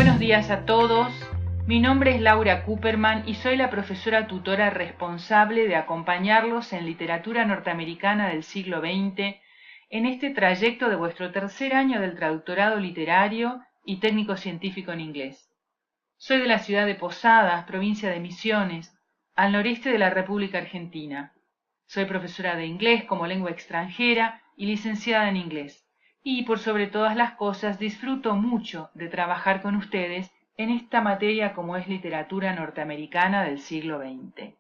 Buenos días a todos. Mi nombre es Laura Cooperman y soy la profesora tutora responsable de acompañarlos en literatura norteamericana del siglo XX en este trayecto de vuestro tercer año del traductorado literario y técnico científico en inglés. Soy de la ciudad de Posadas, provincia de Misiones, al noreste de la República Argentina. Soy profesora de inglés como lengua extranjera y licenciada en inglés. Y por sobre todas las cosas disfruto mucho de trabajar con ustedes en esta materia como es literatura norteamericana del siglo XX.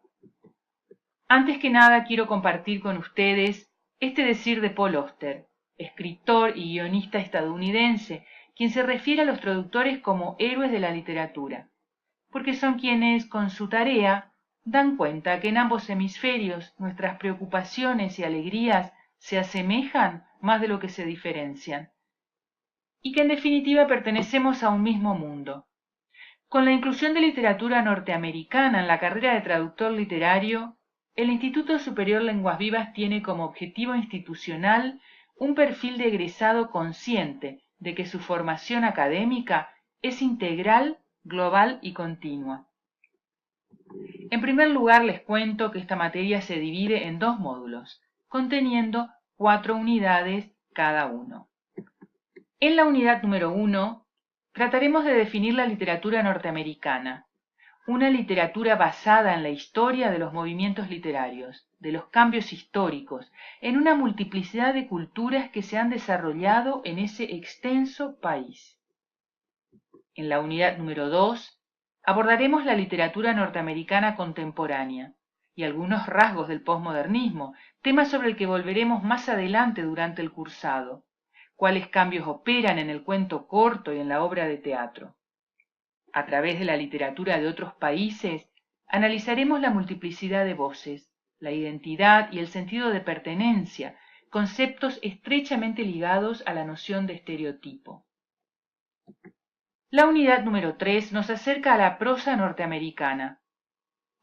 Antes que nada quiero compartir con ustedes este decir de Paul Auster, escritor y guionista estadounidense, quien se refiere a los traductores como héroes de la literatura, porque son quienes, con su tarea, dan cuenta que en ambos hemisferios nuestras preocupaciones y alegrías se asemejan más de lo que se diferencian, y que en definitiva pertenecemos a un mismo mundo. Con la inclusión de literatura norteamericana en la carrera de traductor literario, el Instituto Superior Lenguas Vivas tiene como objetivo institucional un perfil de egresado consciente de que su formación académica es integral, global y continua. En primer lugar, les cuento que esta materia se divide en 2 módulos, conteniendo 4 unidades cada uno. En la unidad número 1, trataremos de definir la literatura norteamericana, una literatura basada en la historia de los movimientos literarios, de los cambios históricos, en una multiplicidad de culturas que se han desarrollado en ese extenso país. En la unidad número 2, abordaremos la literatura norteamericana contemporánea y algunos rasgos del posmodernismo, tema sobre el que volveremos más adelante durante el cursado. Cuáles cambios operan en el cuento corto y en la obra de teatro. A través de la literatura de otros países, analizaremos la multiplicidad de voces, la identidad y el sentido de pertenencia, conceptos estrechamente ligados a la noción de estereotipo. La unidad número 3 nos acerca a la prosa norteamericana.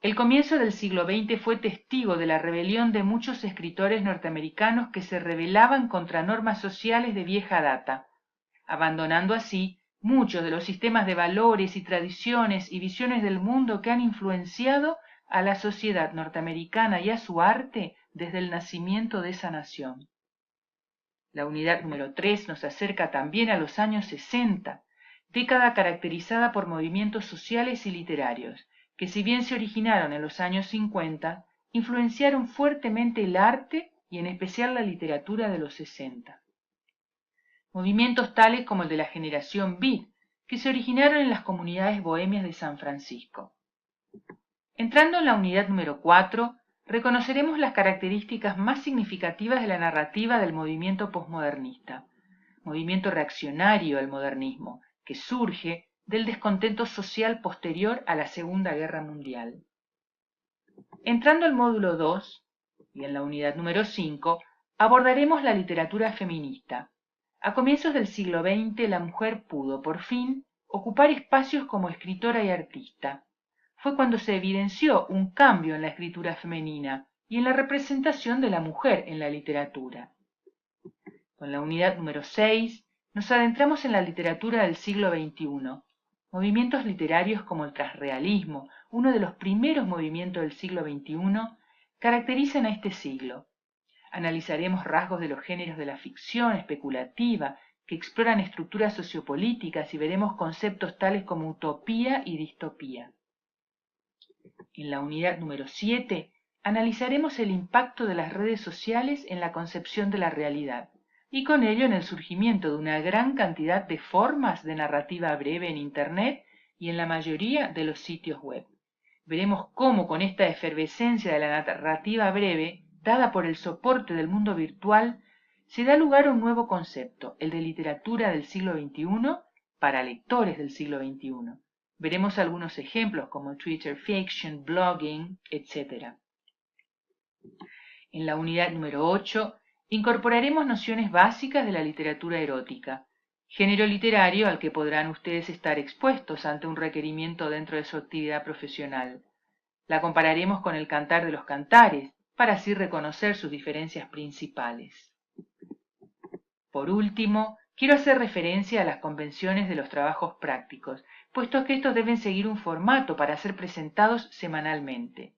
El comienzo del siglo XX fue testigo de la rebelión de muchos escritores norteamericanos que se rebelaban contra normas sociales de vieja data, abandonando así muchos de los sistemas de valores y tradiciones y visiones del mundo que han influenciado a la sociedad norteamericana y a su arte desde el nacimiento de esa nación. La unidad número 3 nos acerca también a los años 60, década caracterizada por movimientos sociales y literarios, que si bien se originaron en los años 50, influenciaron fuertemente el arte y en especial la literatura de los 60. Movimientos tales como el de la generación Beat, que se originaron en las comunidades bohemias de San Francisco. Entrando en la unidad número 4, reconoceremos las características más significativas de la narrativa del movimiento posmodernista, movimiento reaccionario al modernismo, que surge del descontento social posterior a la Segunda Guerra Mundial. Entrando al módulo 2, y en la unidad número 5, abordaremos la literatura feminista. A comienzos del siglo XX, la mujer pudo, por fin, ocupar espacios como escritora y artista. Fue cuando se evidenció un cambio en la escritura femenina y en la representación de la mujer en la literatura. Con la unidad número 6, nos adentramos en la literatura del siglo XXI. Movimientos literarios como el transrealismo, uno de los primeros movimientos del siglo XXI, caracterizan a este siglo. Analizaremos rasgos de los géneros de la ficción especulativa que exploran estructuras sociopolíticas y veremos conceptos tales como utopía y distopía. En la unidad número 7 analizaremos el impacto de las redes sociales en la concepción de la realidad y con ello en el surgimiento de una gran cantidad de formas de narrativa breve en Internet y en la mayoría de los sitios web. Veremos cómo con esta efervescencia de la narrativa breve, dada por el soporte del mundo virtual, se da lugar a un nuevo concepto, el de literatura del siglo XXI para lectores del siglo XXI. Veremos algunos ejemplos como Twitter Fiction, blogging, etc. En la unidad número 8 incorporaremos nociones básicas de la literatura erótica, género literario al que podrán ustedes estar expuestos ante un requerimiento dentro de su actividad profesional. La compararemos con el Cantar de los Cantares, para así reconocer sus diferencias principales. Por último, Quiero hacer referencia a las convenciones de los trabajos prácticos, puesto que estos deben seguir un formato para ser presentados semanalmente.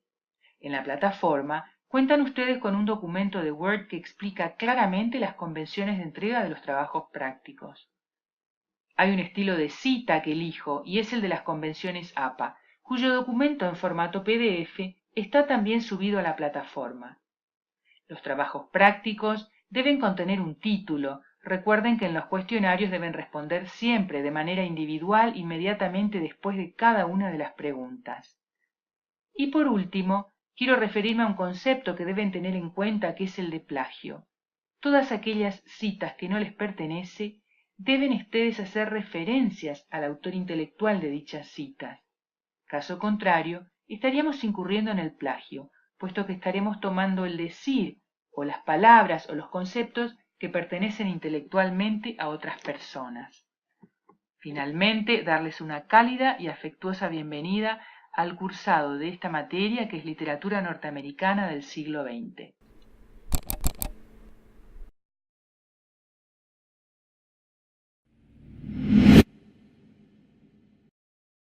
En la plataforma cuentan ustedes con un documento de Word que explica claramente las convenciones de entrega de los trabajos prácticos. Hay un estilo de cita que elijo y es el de las convenciones APA, cuyo documento en formato PDF está también subido a la plataforma. Los trabajos prácticos deben contener un título. Recuerden que en los cuestionarios deben responder siempre de manera individual inmediatamente después de cada una de las preguntas. Y por último, quiero referirme a un concepto que deben tener en cuenta, que es el de plagio. Todas aquellas citas que no les pertenece, deben ustedes hacer referencias al autor intelectual de dichas citas. Caso contrario, estaríamos incurriendo en el plagio, puesto que estaremos tomando el decir o las palabras o los conceptos que pertenecen intelectualmente a otras personas. Finalmente, darles una cálida y afectuosa bienvenida al cursado de esta materia que es literatura norteamericana del siglo XX.